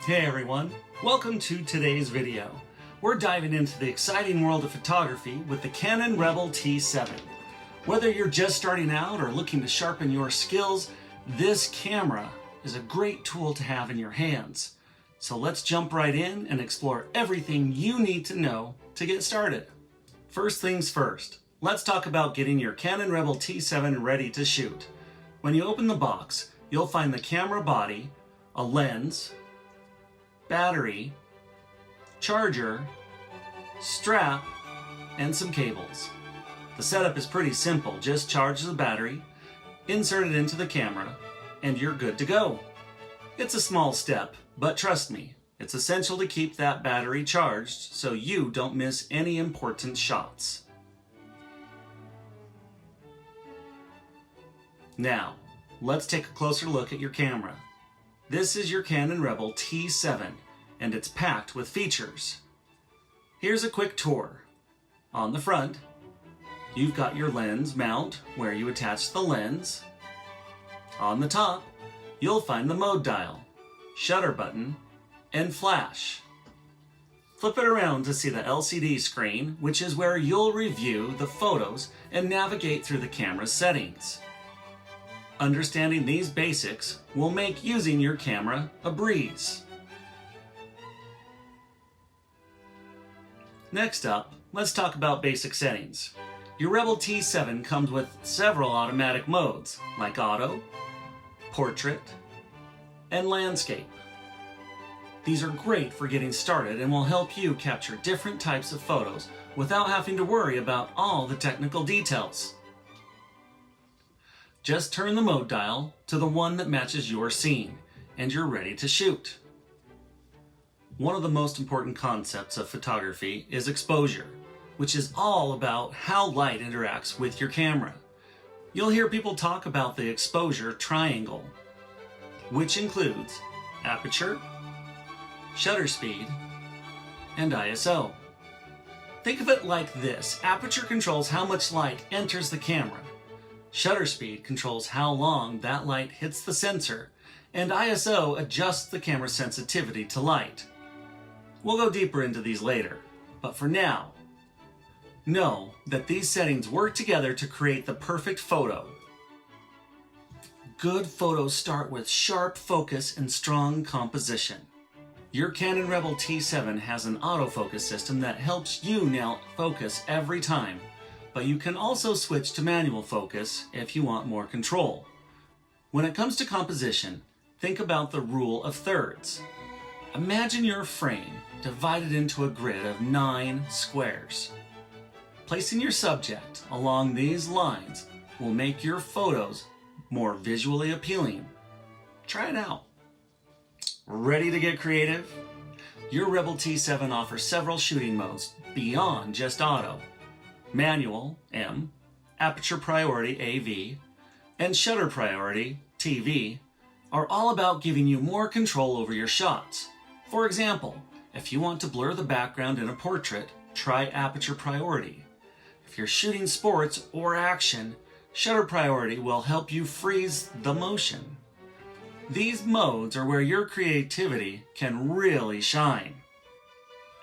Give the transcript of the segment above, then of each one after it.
Hey everyone, welcome to today's video. We're diving into the exciting world of photography with the Canon Rebel T7. Whether you're just starting out or looking to sharpen your skills, this camera is a great tool to have in your hands. So let's jump right in and explore everything you need to know to get started. First things first, let's talk about getting your Canon Rebel T7 ready to shoot. When you open the box, you'll find the camera body, a lens, battery, charger, strap, and some cables. The setup is pretty simple. Just charge the battery, insert it into the camera, and you're good to go. It's a small step, but trust me, it's essential to keep that battery charged so you don't miss any important shots. Now, let's take a closer look at your camera. This is your Canon Rebel T7, and it's packed with features. Here's a quick tour. On the front, you've got your lens mount where you attach the lens. On the top, you'll find the mode dial, shutter button, and flash. Flip it around to see the LCD screen, which is where you'll review the photos and navigate through the camera's settings. Understanding these basics will make using your camera a breeze. Next up, let's talk about basic settings. Your Rebel T7 comes with several automatic modes, like auto, portrait, and landscape. These are great for getting started and will help you capture different types of photos without having to worry about all the technical details. Just turn the mode dial to the one that matches your scene, and you're ready to shoot. One of the most important concepts of photography is exposure, which is all about how light interacts with your camera. You'll hear people talk about the exposure triangle, which includes aperture, shutter speed, and ISO. Think of it like this. Aperture controls how much light enters the camera. Shutter speed controls how long that light hits the sensor, and ISO adjusts the camera's sensitivity to light. We'll go deeper into these later, but for now, know that these settings work together to create the perfect photo. Good photos start with sharp focus and strong composition. Your Canon Rebel T7 has an autofocus system that helps you nail focus every time, but you can also switch to manual focus if you want more control. When it comes to composition, think about the rule of thirds. Imagine your frame divided into a grid of 9 squares. Placing your subject along these lines will make your photos more visually appealing. Try it out. Ready to get creative? Your Rebel T7 offers several shooting modes beyond just auto. Manual, M, aperture priority, AV, and shutter priority, TV, are all about giving you more control over your shots. For example, if you want to blur the background in a portrait, try aperture priority. If you're shooting sports or action, shutter priority will help you freeze the motion. These modes are where your creativity can really shine.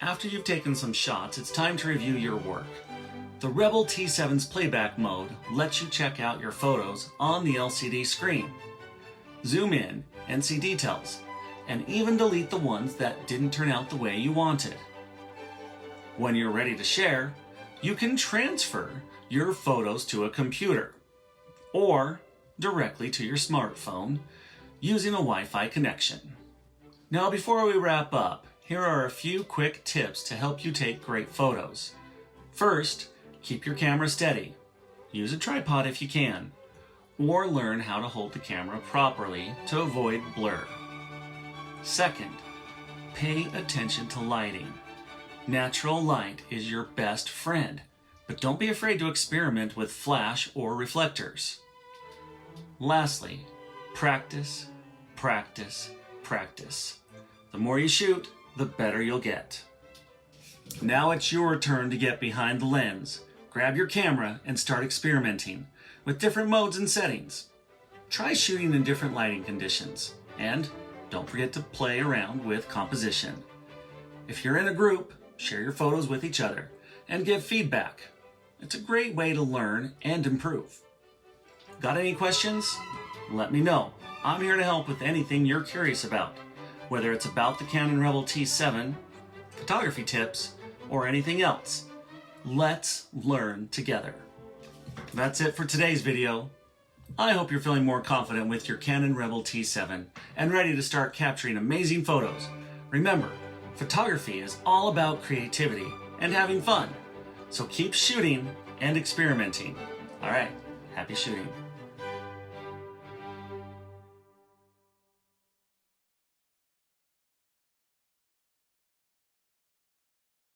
After you've taken some shots, it's time to review your work. The Rebel T7's Playback mode lets you check out your photos on the LCD screen, zoom in and see details, and even delete the ones that didn't turn out the way you wanted. When you're ready to share, you can transfer your photos to a computer or directly to your smartphone using a Wi-Fi connection. Now, before we wrap up, here are a few quick tips to help you take great photos. First, keep your camera steady. Use a tripod if you can, or learn how to hold the camera properly to avoid blur. Second, pay attention to lighting. Natural light is your best friend, but don't be afraid to experiment with flash or reflectors. Lastly, practice, practice, practice. The more you shoot, the better you'll get. Now it's your turn to get behind the lens. Grab your camera and start experimenting with different modes and settings. Try shooting in different lighting conditions, and Don't forget to play around with composition. If you're in a group, share your photos with each other and give feedback. It's a great way to learn and improve. Got any questions? Let me know. I'm here to help with anything you're curious about, whether it's about the Canon Rebel T7, photography tips, or anything else. Let's learn together. That's it for today's video. I hope you're feeling more confident with your Canon Rebel T7 and ready to start capturing amazing photos. Remember, photography is all about creativity and having fun. So keep shooting and experimenting. All right, happy shooting.